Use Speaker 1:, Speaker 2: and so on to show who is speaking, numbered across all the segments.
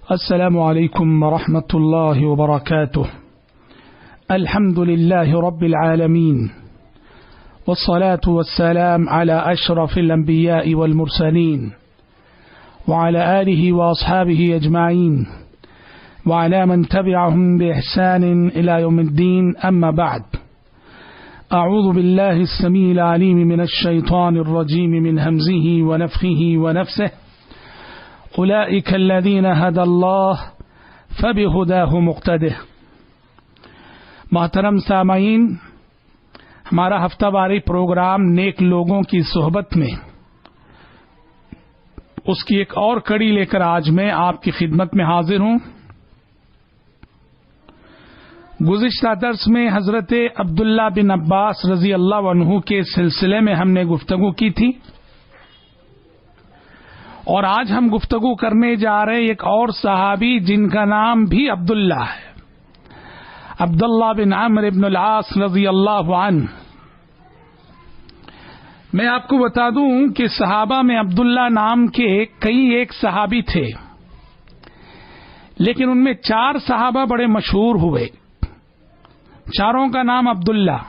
Speaker 1: السلام عليكم ورحمة الله وبركاته. الحمد لله رب العالمين، والصلاة والسلام على أشرف الأنبياء والمرسلين، وعلى آله وأصحابه أجمعين، وعلى من تبعهم بإحسان إلى يوم الدين. أما بعد، أعوذ بالله السميع العليم من الشيطان الرجيم من همزه ونفخه ونفسه. أولئك الذين هدى الله فبهداه مقتده. محترم سامعین، ہمارا ہفتہ واری پروگرام نیک لوگوں کی صحبت میں، اس کی ایک اور کڑی لے کر آج میں آپ کی خدمت میں حاضر ہوں. گزشتہ درس میں حضرت عبداللہ بن عباس رضی اللہ عنہ کے سلسلے میں ہم نے گفتگو کی تھی، اور آج ہم گفتگو کرنے جا رہے ایک اور صحابی جن کا نام بھی عبداللہ ہے، عبداللہ بن عمرو بن العاص رضی اللہ عنہ. میں آپ کو بتا دوں کہ صحابہ میں عبداللہ نام کے کئی ایک صحابی تھے، لیکن ان میں 4 صحابہ بڑے مشہور ہوئے. چاروں کا نام عبداللہ،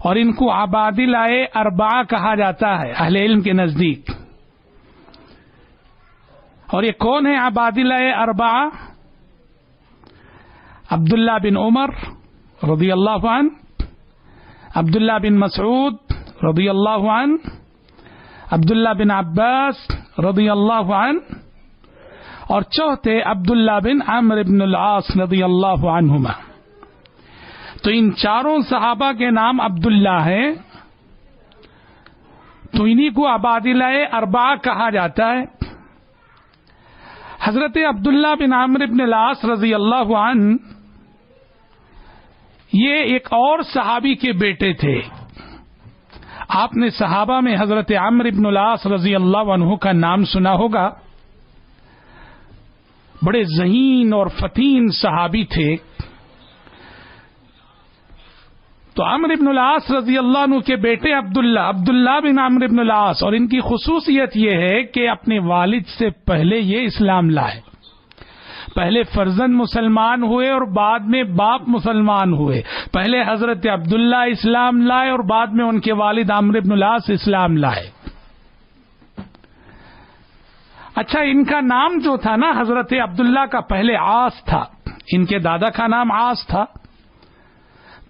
Speaker 1: اور ان کو عبادلہ اربعہ کہا جاتا ہے اہل علم کے نزدیک. اور یہ کون ہے عبادلہ اربعہ؟ عبداللہ بن عمر رضی اللہ عنہ، عبداللہ بن مسعود رضی اللہ عنہ، عبداللہ بن عباس رضی اللہ عنہ، اور چوتھے عبداللہ بن عمرو بن العاص رضی اللہ عنہما. تو ان چاروں صحابہ کے نام عبداللہ ہیں، تو انہی کو عبادلہ اربعہ کہا جاتا ہے. حضرت عبداللہ بن عمرو بن العاص رضی اللہ عنہ یہ ایک اور صحابی کے بیٹے تھے. آپ نے صحابہ میں حضرت عمرو بن العاص رضی اللہ عنہ کا نام سنا ہوگا. بڑے ذہین اور فتین صحابی تھے. تو عمرو بن العاص رضی اللہ عنہ کے بیٹے عبداللہ بن عمرو بن العاص، اور ان کی خصوصیت یہ ہے کہ اپنے والد سے پہلے یہ اسلام لائے. پہلے فرزند مسلمان ہوئے اور بعد میں باپ مسلمان ہوئے. پہلے حضرت عبداللہ اسلام لائے اور بعد میں ان کے والد عمرو بن العاص اسلام لائے. اچھا، ان کا نام جو تھا نا، حضرت عبداللہ کا پہلے عاص تھا. ان کے دادا کا نام عاص تھا،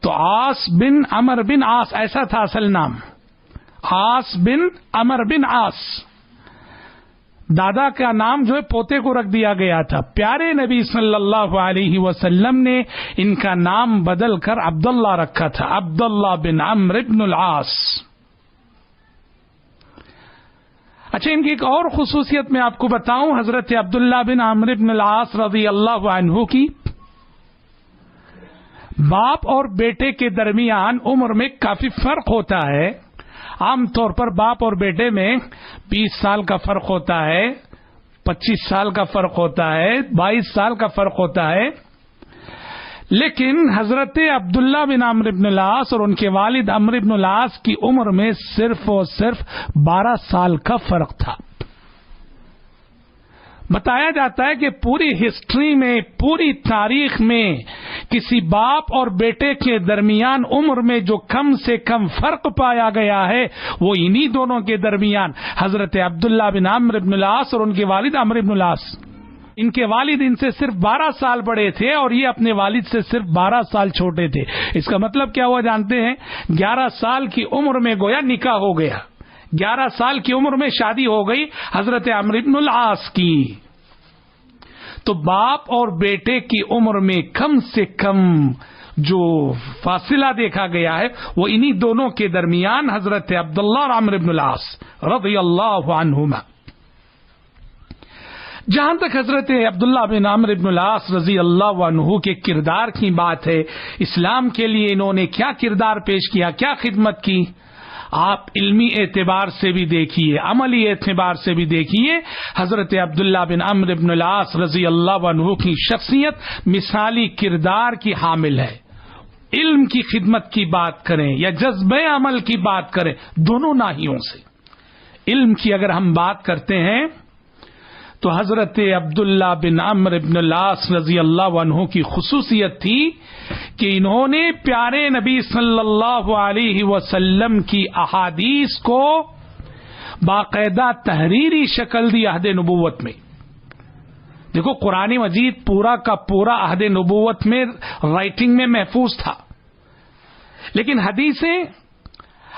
Speaker 1: تو عاص بن عمر بن عاص ایسا تھا اصل نام. عاص بن عمر بن عاص. دادا کا نام جو ہے پوتے کو رکھ دیا گیا تھا. پیارے نبی صلی اللہ علیہ وسلم نے ان کا نام بدل کر عبداللہ رکھا تھا، عبداللہ بن عمرو بن العاص. اچھا، ان کی ایک اور خصوصیت میں آپ کو بتاؤں. حضرت عبداللہ بن عمرو بن العاص رضی اللہ عنہ کی باپ اور بیٹے کے درمیان عمر میں کافی فرق ہوتا ہے. عام طور پر باپ اور بیٹے میں 20 سال کا فرق ہوتا ہے، 25 سال کا فرق ہوتا ہے، 22 سال کا فرق ہوتا ہے. لیکن حضرت عبداللہ بن عمرو بن العاص اور ان کے والد عمرو بن العاص کی عمر میں صرف اور صرف 12 سال کا فرق تھا. بتایا جاتا ہے کہ پوری ہسٹری میں، پوری تاریخ میں کسی باپ اور بیٹے کے درمیان عمر میں جو کم سے کم فرق پایا گیا ہے وہ انہی دونوں کے درمیان حضرت عبداللہ بن عمرو بن العاص اور ان کے والد عمرو بن العاص. ان کے والد ان سے صرف 12 سال بڑے تھے اور یہ اپنے والد سے صرف 12 سال چھوٹے تھے. اس کا مطلب کیا ہوا جانتے ہیں؟ 11 سال کی عمر میں گویا نکاح ہو گیا. 11 سال کی عمر میں شادی ہو گئی حضرت عمرو بن العاص کی. تو باپ اور بیٹے کی عمر میں کم سے کم جو فاصلہ دیکھا گیا ہے وہ انہی دونوں کے درمیان حضرت عبداللہ اور عمرو بن العاص رضی اللہ عنہما. جہاں تک حضرت عبداللہ بن عمرو بن العاص رضی اللہ عنہ کے کردار کی بات ہے، اسلام کے لیے انہوں نے کیا کردار پیش کیا، کیا خدمت کی، آپ علمی اعتبار سے بھی دیکھیے، عملی اعتبار سے بھی دیکھیے. حضرت عبداللہ بن عمرو بن العاص رضی اللہ عنہ کی شخصیت مثالی کردار کی حامل ہے. علم کی خدمت کی بات کریں یا جذبہ عمل کی بات کریں، دونوں ناحیوں سے. علم کی اگر ہم بات کرتے ہیں تو حضرت عبداللہ بن عمرو بن العاص رضی اللہ عنہ کی خصوصیت تھی کہ انہوں نے پیارے نبی صلی اللہ علیہ وسلم کی احادیث کو باقاعدہ تحریری شکل دی عہد نبوت میں. دیکھو قرآن مجید پورا کا پورا عہد نبوت میں رائٹنگ میں محفوظ تھا، لیکن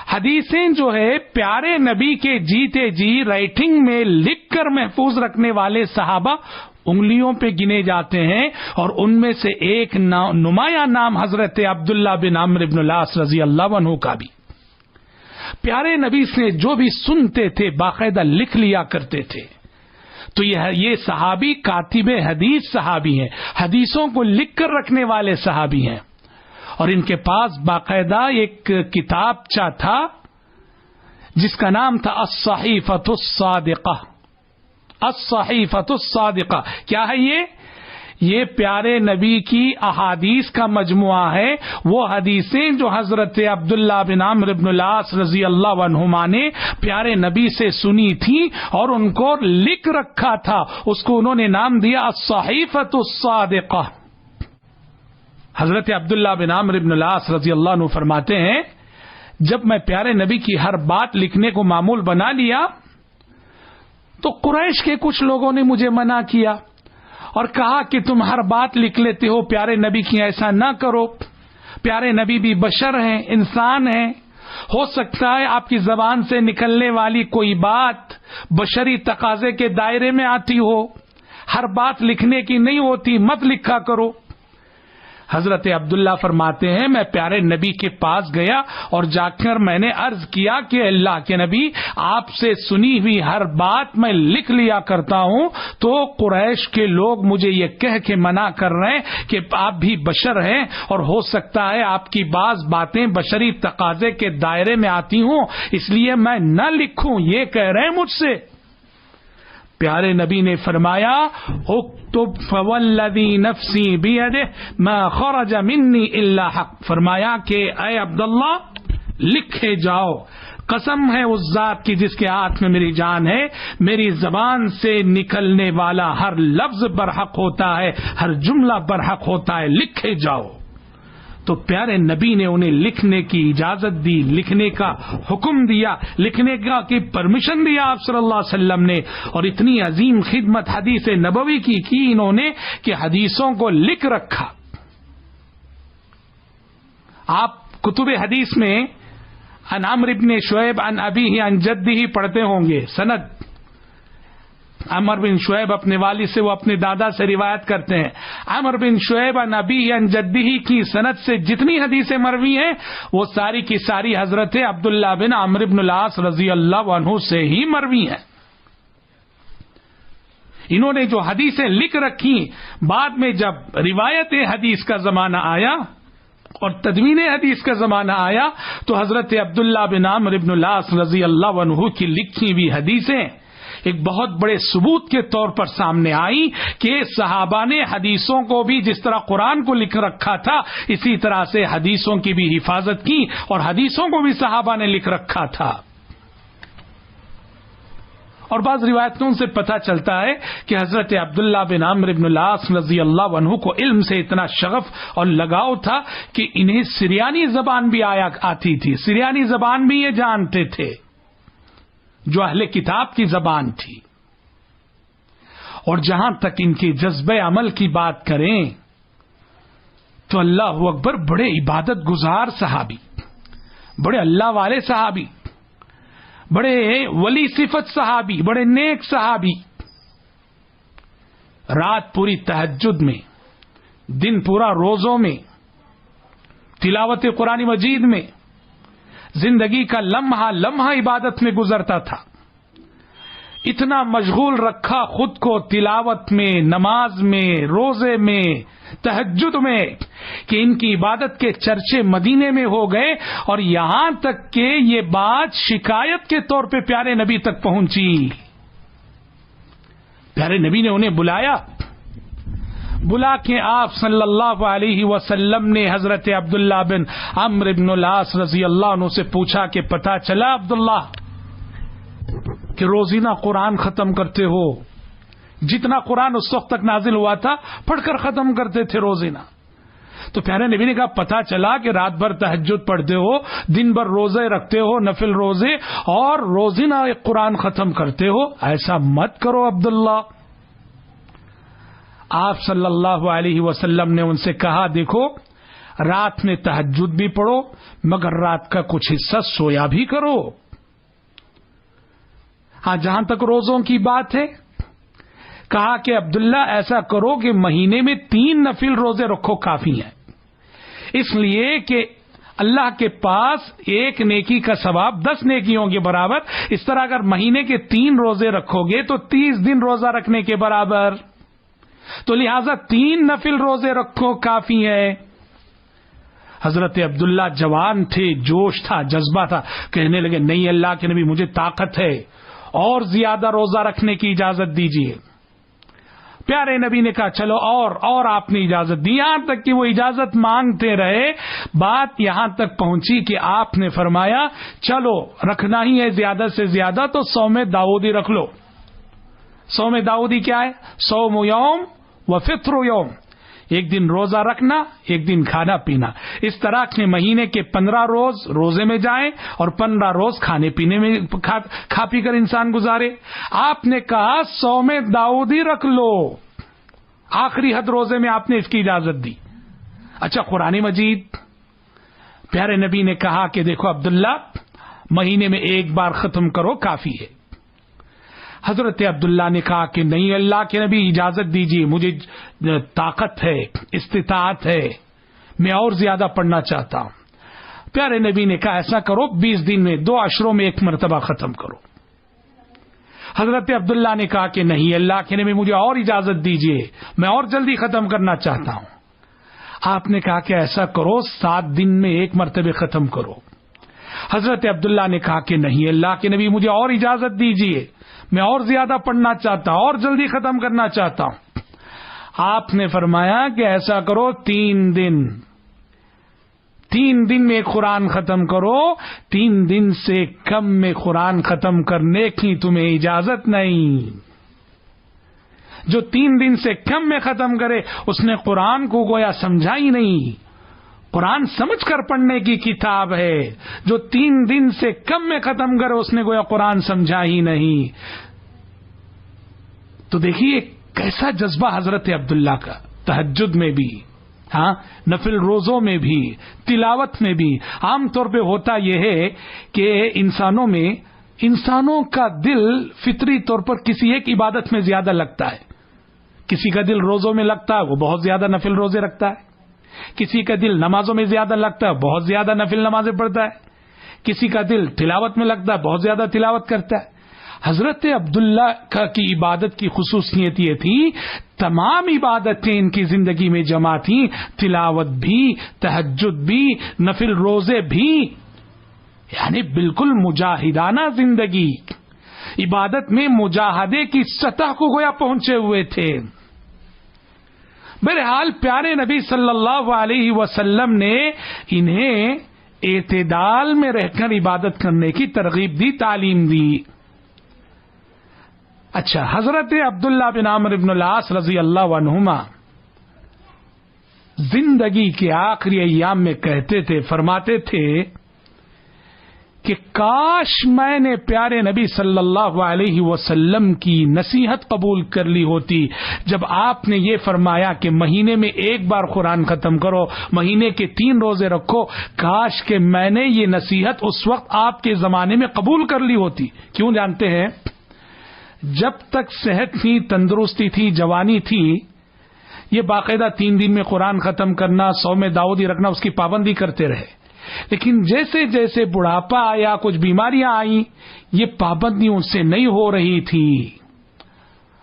Speaker 1: حدیثیں جو ہے پیارے نبی کے جیتے جی رائٹنگ میں لکھ کر محفوظ رکھنے والے صحابہ انگلیوں پہ گنے جاتے ہیں، اور ان میں سے ایک نمایاں نام حضرت عبداللہ بن عمرو بن العاص رضی اللہ عنہ کا بھی. پیارے نبی سے جو بھی سنتے تھے باقاعدہ لکھ لیا کرتے تھے. تو یہ صحابی کاتب حدیث صحابی ہیں، حدیثوں کو لکھ کر رکھنے والے صحابی ہیں، اور ان کے پاس باقاعدہ ایک کتابچہ تھا جس کا نام تھا الصحیفۃ الصادقہ. الصحیفۃ الصادقہ کیا ہے یہ پیارے نبی کی احادیث کا مجموعہ ہے. وہ حدیثیں جو حضرت عبداللہ بن عمرو بن العاص رضی اللہ عنہما نے پیارے نبی سے سنی تھی اور ان کو لکھ رکھا تھا، اس کو انہوں نے نام دیا الصحیفۃ الصادقہ. حضرت عبداللہ بن عمرو بن العاص رضی اللہ عنہ فرماتے ہیں جب میں پیارے نبی کی ہر بات لکھنے کو معمول بنا لیا تو قریش کے کچھ لوگوں نے مجھے منع کیا اور کہا کہ تم ہر بات لکھ لیتے ہو پیارے نبی کی، ایسا نہ کرو، پیارے نبی بھی بشر ہیں، انسان ہیں، ہو سکتا ہے آپ کی زبان سے نکلنے والی کوئی بات بشری تقاضے کے دائرے میں آتی ہو، ہر بات لکھنے کی نہیں ہوتی، مت لکھا کرو. حضرت عبداللہ فرماتے ہیں میں پیارے نبی کے پاس گیا اور جا کر میں نے عرض کیا کہ اللہ کے نبی آپ سے سنی ہوئی ہر بات میں لکھ لیا کرتا ہوں، تو قریش کے لوگ مجھے یہ کہہ کے منع کر رہے ہیں کہ آپ بھی بشر ہیں اور ہو سکتا ہے آپ کی بعض باتیں بشری تقاضے کے دائرے میں آتی ہوں، اس لیے میں نہ لکھوں، یہ کہہ رہے ہیں مجھ سے. پیارے نبی نے فرمایا اکتب فوالذی نفسی بیدہ ما خرج منی الا حق. فرمایا کہ اے عبداللہ لکھے جاؤ، قسم ہے اس ذات کی جس کے ہاتھ میں میری جان ہے، میری زبان سے نکلنے والا ہر لفظ برحق ہوتا ہے، ہر جملہ برحق ہوتا ہے، لکھے جاؤ. تو پیارے نبی نے انہیں لکھنے کی اجازت دی، لکھنے کا حکم دیا، لکھنے کا کی پرمیشن دیا آپ صلی اللہ علیہ وسلم نے. اور اتنی عظیم خدمت حدیث نبوی کی انہوں نے کہ حدیثوں کو لکھ رکھا. آپ کتب حدیث میں عن عمرو بن شعیب عن ابیہ عن جدہ پڑھتے ہوں گے. سند عمر بن شعیب اپنے والد سے، وہ اپنے دادا سے روایت کرتے ہیں. عمر بن شعیب عن ابیہ عن جدہ کی سند سے جتنی حدیثیں مروی ہیں وہ ساری کی ساری حضرت عبداللہ بن عمرو بن العاص رضی اللہ عنہ سے ہی مروی ہیں. انہوں نے جو حدیثیں لکھ رکھی، بعد میں جب روایت حدیث کا زمانہ آیا اور تدوین حدیث کا زمانہ آیا تو حضرت عبداللہ بن عمرو بن العاص رضی اللہ عنہ کی لکھی ہوئی حدیثیں ایک بہت بڑے ثبوت کے طور پر سامنے آئی کہ صحابہ نے حدیثوں کو بھی جس طرح قرآن کو لکھ رکھا تھا اسی طرح سے حدیثوں کی بھی حفاظت کی، اور حدیثوں کو بھی صحابہ نے لکھ رکھا تھا. اور بعض روایتوں سے پتہ چلتا ہے کہ حضرت عبداللہ بن عمرو بن العاص رضی اللہ عنہ کو علم سے اتنا شغف اور لگاؤ تھا کہ انہیں سریانی زبان بھی آتی تھی، سریانی زبان بھی یہ جانتے تھے جو اہل کتاب کی زبان تھی. اور جہاں تک ان کے جذبہ عمل کی بات کریں تو اللہ اکبر، بڑے عبادت گزار صحابی، بڑے اللہ والے صحابی، بڑے ولی صفت صحابی، بڑے نیک صحابی. رات پوری تہجد میں، دن پورا روزوں میں، تلاوت قرآن مجید میں، زندگی کا لمحہ لمحہ عبادت میں گزرتا تھا. اتنا مشغول رکھا خود کو تلاوت میں، نماز میں، روزے میں، تہجد میں کہ ان کی عبادت کے چرچے مدینے میں ہو گئے، اور یہاں تک کہ یہ بات شکایت کے طور پہ پیارے نبی تک پہنچی. پیارے نبی نے انہیں بلا کے آپ صلی اللہ علیہ وسلم نے حضرت عبداللہ بن عمرو بن العاص رضی اللہ عنہ سے پوچھا کہ پتہ چلا عبداللہ کہ روزینہ قرآن ختم کرتے ہو، جتنا قرآن اس وقت تک نازل ہوا تھا پڑھ کر ختم کرتے تھے روزانہ. تو پیارے نبی نے کہا پتہ چلا کہ رات بھر تہجد پڑھتے ہو, دن بھر روزے رکھتے ہو, نفل روزے, اور روزانہ ایک قرآن ختم کرتے ہو, ایسا مت کرو عبداللہ. آپ صلی اللہ علیہ وسلم نے ان سے کہا دیکھو رات میں تہجد بھی پڑھو مگر رات کا کچھ حصہ سویا بھی کرو. ہاں جہاں تک روزوں کی بات ہے, کہا کہ عبداللہ ایسا کرو کہ مہینے میں 3 نفل روزے رکھو کافی ہیں, اس لیے کہ اللہ کے پاس ایک نیکی کا ثواب 10 نیکیوں کے برابر. اس طرح اگر مہینے کے 3 روزے رکھو گے تو 30 دن روزہ رکھنے کے برابر, تو لہذا 3 نفل روزے رکھو کافی ہے. حضرت عبداللہ جوان تھے, جوش تھا, جذبہ تھا, کہنے لگے نہیں اللہ کے نبی مجھے طاقت ہے, اور زیادہ روزہ رکھنے کی اجازت دیجیے. پیارے نبی نے کہا چلو اور آپ نے اجازت دی. یہاں تک کہ وہ اجازت مانگتے رہے, بات یہاں تک پہنچی کہ آپ نے فرمایا چلو رکھنا ہی ہے زیادہ سے زیادہ تو صوم داؤدی رکھ لو. صوم داؤدی کیا ہے؟ صوم یوم و فطر یوم, ایک دن روزہ رکھنا, ایک دن کھانا پینا. اس طرح کے مہینے کے 15 روز روزے میں جائیں اور 15 روز کھانے پینے میں کھا پی کر انسان گزارے. آپ نے کہا صوم داؤدی رکھ لو, آخری حد روزے میں آپ نے اس کی اجازت دی. اچھا قرآن مجید, پیارے نبی نے کہا کہ دیکھو عبداللہ مہینے میں ایک بار ختم کرو کافی ہے. حضرت عبداللہ نے کہا کہ نہیں اللہ کے نبی اجازت دیجیے, مجھے طاقت ہے, استطاعت ہے, میں اور زیادہ پڑھنا چاہتا ہوں. پیارے نبی نے کہا ایسا کرو 20 دن میں 2 عشروں میں ایک مرتبہ ختم کرو. حضرت عبداللہ نے کہا کہ نہیں اللہ کے نبی مجھے اور اجازت دیجیے, میں اور جلدی ختم کرنا چاہتا ہوں. آپ نے کہا کہ ایسا کرو 7 دن میں ایک مرتبہ ختم کرو. حضرت عبداللہ نے کہا کہ نہیں اللہ کے نبی مجھے اور اجازت دیجیے, میں اور زیادہ پڑھنا چاہتا ہوں, اور جلدی ختم کرنا چاہتا ہوں. آپ نے فرمایا کہ ایسا کرو 3 دن میں قرآن ختم کرو, 3 دن سے کم میں قرآن ختم کرنے کی تمہیں اجازت نہیں. جو 3 دن سے کم میں ختم کرے اس نے قرآن کو گویا سمجھا ہی نہیں. قرآن سمجھ کر پڑھنے کی کتاب ہے, جو 3 دن سے کم میں ختم کرے اس نے گویا قرآن سمجھا ہی نہیں. تو دیکھیے کیسا جذبہ حضرت عبداللہ کا, تہجد میں بھی, ہاں نفل روزوں میں بھی, تلاوت میں بھی. عام طور پہ ہوتا یہ ہے کہ انسانوں کا دل فطری طور پر کسی ایک عبادت میں زیادہ لگتا ہے. کسی کا دل روزوں میں لگتا ہے, وہ بہت زیادہ نفل روزے رکھتا ہے. کسی کا دل نمازوں میں زیادہ لگتا ہے, بہت زیادہ نفل نمازیں پڑھتا ہے. کسی کا دل تلاوت میں لگتا ہے, بہت زیادہ تلاوت کرتا ہے. حضرت عبداللہ کی عبادت کی خصوصیت یہ تھی تمام عبادتیں ان کی زندگی میں جمع تھیں, تلاوت بھی, تہجد بھی, نفل روزے بھی, یعنی بالکل مجاہدانہ زندگی. عبادت میں مجاہدے کی سطح کو گویا پہنچے ہوئے تھے. بہرحال پیارے نبی صلی اللہ علیہ وسلم نے انہیں اعتدال میں رہ کر عبادت کرنے کی ترغیب دی, تعلیم دی. اچھا حضرت عبداللہ بن عمرو بن العاص رضی اللہ عنہما زندگی کے آخری ایام میں کہتے تھے, فرماتے تھے کہ کاش میں نے پیارے نبی صلی اللہ علیہ وسلم کی نصیحت قبول کر لی ہوتی جب آپ نے یہ فرمایا کہ مہینے میں ایک بار قرآن ختم کرو, مہینے کے 3 روزے رکھو. کاش کہ میں نے یہ نصیحت اس وقت آپ کے زمانے میں قبول کر لی ہوتی. کیوں جانتے ہیں, جب تک صحت تھی, تندرستی تھی, جوانی تھی, یہ باقاعدہ 3 دن میں قرآن ختم کرنا, صوم داؤدی رکھنا, اس کی پابندی کرتے رہے. لیکن جیسے جیسے بڑھاپا آیا, کچھ بیماریاں آئیں, یہ پابندی ان سے نہیں ہو رہی تھی.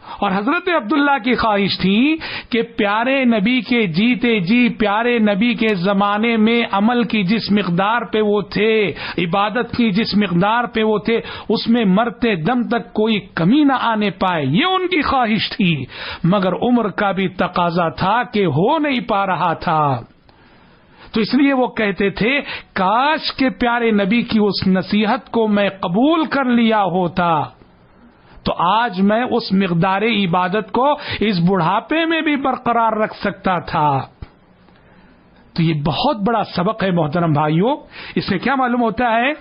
Speaker 1: اور حضرت عبداللہ کی خواہش تھی کہ پیارے نبی کے جیتے جی, پیارے نبی کے زمانے میں عمل کی جس مقدار پہ وہ تھے, عبادت کی جس مقدار پہ وہ تھے, اس میں مرتے دم تک کوئی کمی نہ آنے پائے. یہ ان کی خواہش تھی, مگر عمر کا بھی تقاضا تھا کہ ہو نہیں پا رہا تھا. تو اس لیے وہ کہتے تھے کاش کہ پیارے نبی کی اس نصیحت کو میں قبول کر لیا ہوتا. تو آج میں اس مقدار عبادت کو اس بڑھاپے میں بھی برقرار رکھ سکتا تھا. تو یہ بہت بڑا سبق ہے محترم بھائیوں. اس سے کیا معلوم ہوتا ہے؟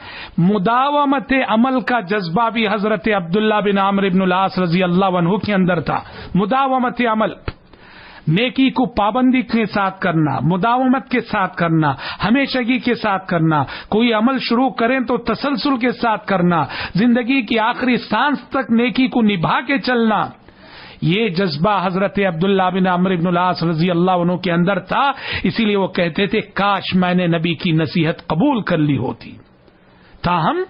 Speaker 1: مداومت عمل کا جذبہ بھی حضرت عبداللہ بن عمرو بن العاص رضی اللہ عنہ کے اندر تھا. مداومت عمل، نیکی کو پابندی کے ساتھ کرنا، مداومت کے ساتھ کرنا، ہمیشگی کے ساتھ کرنا. کوئی عمل شروع کریں تو تسلسل کے ساتھ کرنا، زندگی کی آخری سانس تک نیکی کو نبھا کے چلنا. یہ جذبہ حضرت عبداللہ بن عمرو بن العاص رضی اللہ عنہ کے اندر تھا. اسی لیے وہ کہتے تھے کاش میں نے نبی کی نصیحت قبول کر لی ہوتی. تاہم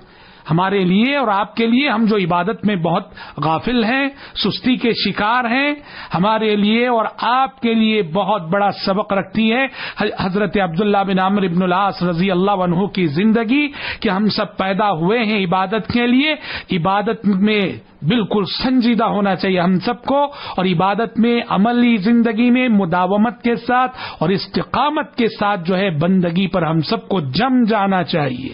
Speaker 1: ہمارے لیے اور آپ کے لیے، ہم جو عبادت میں بہت غافل ہیں، سستی کے شکار ہیں، ہمارے لیے اور آپ کے لیے بہت بڑا سبق رکھتی ہے حضرت عبداللہ بن عمرو بن العاص رضی اللہ عنہ کی زندگی، کہ ہم سب پیدا ہوئے ہیں عبادت کے لیے. عبادت میں بالکل سنجیدہ ہونا چاہیے ہم سب کو، اور عبادت میں عملی زندگی میں مداومت کے ساتھ اور استقامت کے ساتھ جو ہے بندگی پر ہم سب کو جم جانا چاہیے.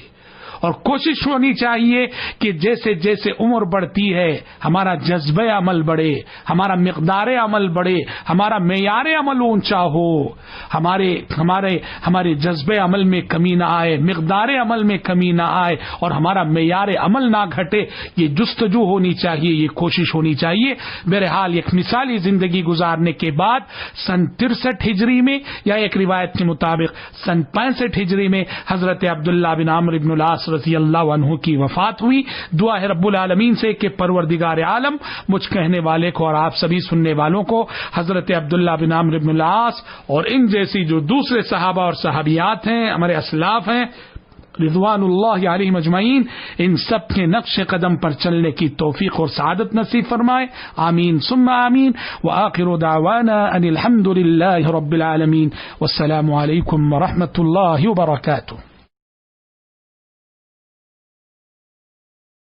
Speaker 1: اور کوشش ہونی چاہیے کہ جیسے جیسے عمر بڑھتی ہے ہمارا جذبہ عمل بڑھے، ہمارا مقدار عمل بڑھے، ہمارا معیار عمل اونچا ہو، ہمارے جذبہ عمل میں کمی نہ آئے، مقدار عمل میں کمی نہ آئے، اور ہمارا معیار عمل نہ گھٹے. یہ جستجو ہونی چاہیے، یہ کوشش ہونی چاہیے. بہرحال ایک مثالی زندگی گزارنے کے بعد سن 63 ہجری میں، یا ایک روایت کے مطابق سن 65 ہجری میں حضرت عبداللہ بن عمرو بن العاص رضی اللہ عنہ کی وفات ہوئی. دعا ہے رب العالمین سے کہ پروردگار عالم مجھ کہنے والے کو اور آپ سبھی سننے والوں کو حضرت عبداللہ بن عمرو بن العاص اور ان جیسی جو دوسرے صحابہ اور صحابیات ہیں، ہمارے اسلاف ہیں رضوان اللہ علیہم اجمعین، ان سب کے نقش قدم پر چلنے کی توفیق اور سعادت نصیب فرمائے. آمین ثم آمین. وآخر دعوانا ان الحمد للہ رب العالمین. والسلام علیکم ورحمۃ اللہ وبرکاتہ.